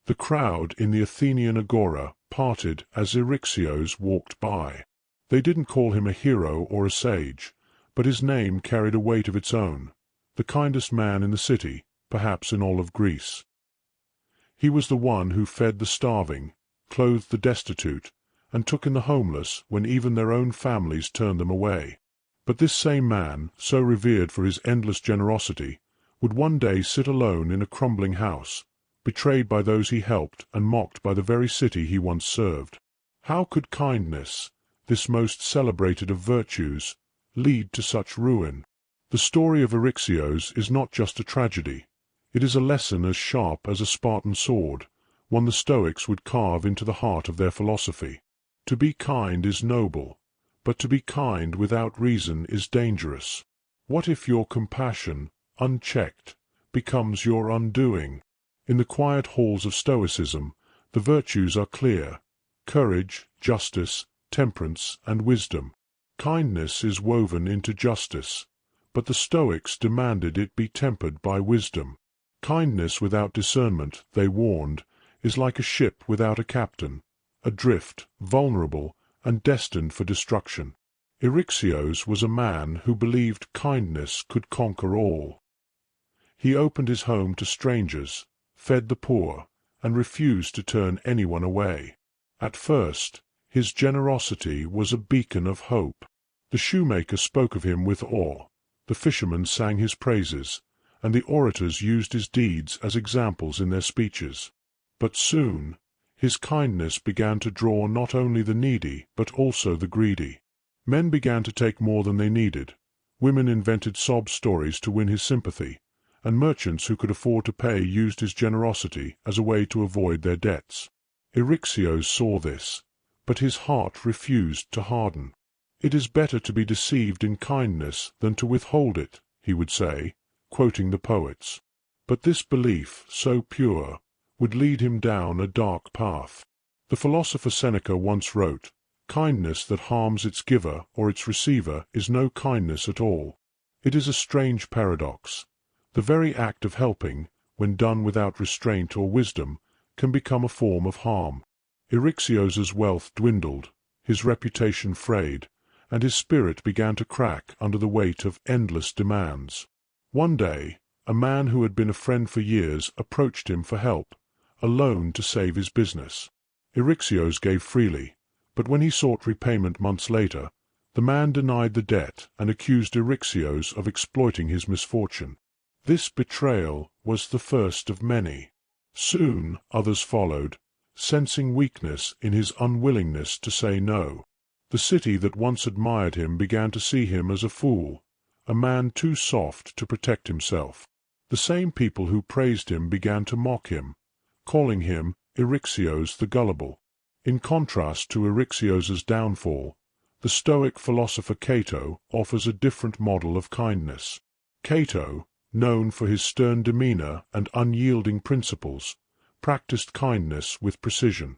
The crowd in the Athenian agora parted as Eryxios walked by. They didn't call him a hero or a sage, but his name carried a weight of its own, the kindest man in the city, perhaps in all of Greece. He was the one who fed the starving, clothed the destitute, and took in the homeless when even their own families turned them away. But this same man, so revered for his endless generosity, would one day sit alone in a crumbling house, betrayed by those he helped and mocked by the very city he once served. How could kindness, this most celebrated of virtues, lead to such ruin? The story of Eryxios is not just a tragedy. It is a lesson as sharp as a Spartan sword, one the Stoics would carve into the heart of their philosophy. To be kind is noble, but to be kind without reason is dangerous. What if your compassion, unchecked, becomes your undoing? In the quiet halls of Stoicism, the virtues are clear: courage, justice, temperance, and wisdom. Kindness is woven into justice, but the Stoics demanded it be tempered by wisdom. Kindness without discernment, they warned, is like a ship without a captain, adrift, vulnerable, and destined for destruction. Eryxios was a man who believed kindness could conquer all. He opened his home to strangers, fed the poor, and refused to turn anyone away. At first, his generosity was a beacon of hope. The shoemaker spoke of him with awe, the fishermen sang his praises, and the orators used his deeds as examples in their speeches. But soon, his kindness began to draw not only the needy, but also the greedy. Men began to take more than they needed. Women invented sob stories to win his sympathy, and merchants who could afford to pay used his generosity as a way to avoid their debts. Eryxios saw this, but his heart refused to harden. "It is better to be deceived in kindness than to withhold it," he would say, quoting the poets. But this belief, so pure, would lead him down a dark path. The philosopher Seneca once wrote, "Kindness that harms its giver or its receiver is no kindness at all." It is a strange paradox. The very act of helping, when done without restraint or wisdom, can become a form of harm. Eryxios's wealth dwindled, his reputation frayed, and his spirit began to crack under the weight of endless demands. One day, a man who had been a friend for years approached him for help, a loan to save his business. Eryxios gave freely, but when he sought repayment months later, the man denied the debt and accused Eryxios of exploiting his misfortune. This betrayal was the first of many. Soon others followed, sensing weakness in his unwillingness to say no. The city that once admired him began to see him as a fool, a man too soft to protect himself. The same people who praised him began to mock him, calling him Eryxios the Gullible. In contrast to Eryxios's downfall, the Stoic philosopher Cato offers a different model of kindness. Cato, known for his stern demeanor and unyielding principles, practiced kindness with precision.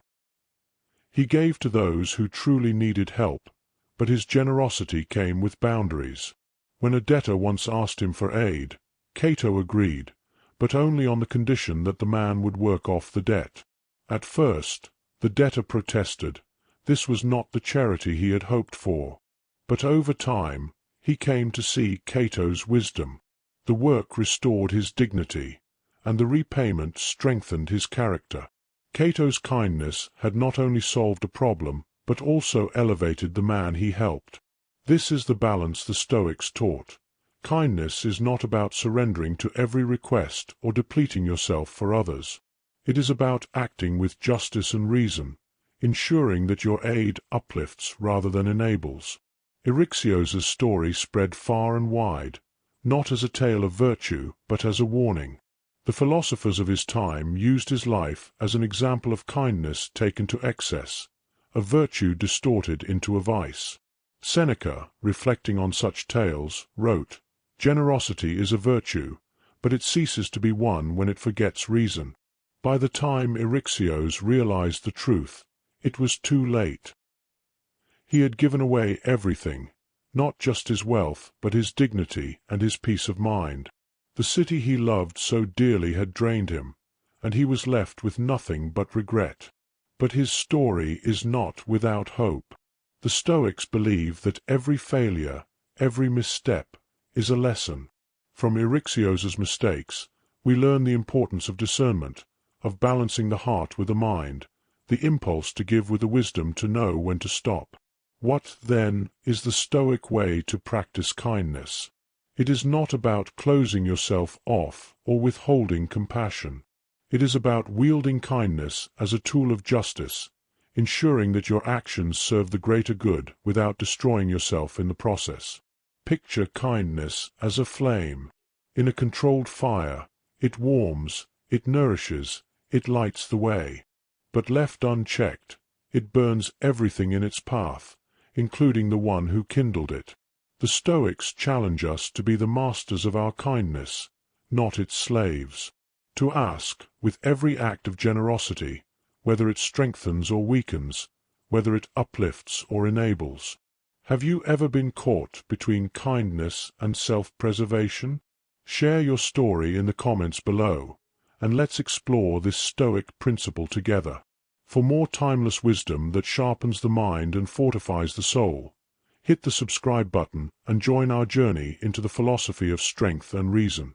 He gave to those who truly needed help, but his generosity came with boundaries. When a debtor once asked him for aid, Cato agreed, but only on the condition that the man would work off the debt. At first, the debtor protested. This was not the charity he had hoped for. But over time, he came to see Cato's wisdom. The work restored his dignity, and the repayment strengthened his character. Cato's kindness had not only solved a problem, but also elevated the man he helped. This is the balance the Stoics taught. Kindness is not about surrendering to every request or depleting yourself for others. It is about acting with justice and reason, ensuring that your aid uplifts rather than enables. Eryxios's story spread far and wide, not as a tale of virtue, but as a warning. The philosophers of his time used his life as an example of kindness taken to excess, a virtue distorted into a vice. Seneca, reflecting on such tales, wrote, "Generosity is a virtue, but it ceases to be one when it forgets reason." By the time Eryxios realized the truth, it was too late. He had given away everything, not just his wealth, but his dignity and his peace of mind. The city he loved so dearly had drained him, and he was left with nothing but regret. But his story is not without hope. The Stoics believe that every failure, every misstep, is a lesson. From Eryxios's mistakes, we learn the importance of discernment, of balancing the heart with the mind, the impulse to give with the wisdom to know when to stop. What, then, is the Stoic way to practice kindness? It is not about closing yourself off or withholding compassion. It is about wielding kindness as a tool of justice, ensuring that your actions serve the greater good without destroying yourself in the process. Picture kindness as a flame. In a controlled fire, it warms, it nourishes, it lights the way. But left unchecked, it burns everything in its path, including the one who kindled it. The Stoics challenge us to be the masters of our kindness, not its slaves. To ask, with every act of generosity, whether it strengthens or weakens, whether it uplifts or enables. Have you ever been caught between kindness and self-preservation? Share your story in the comments below, and let's explore this Stoic principle together. For more timeless wisdom that sharpens the mind and fortifies the soul, hit the subscribe button and join our journey into the philosophy of strength and reason.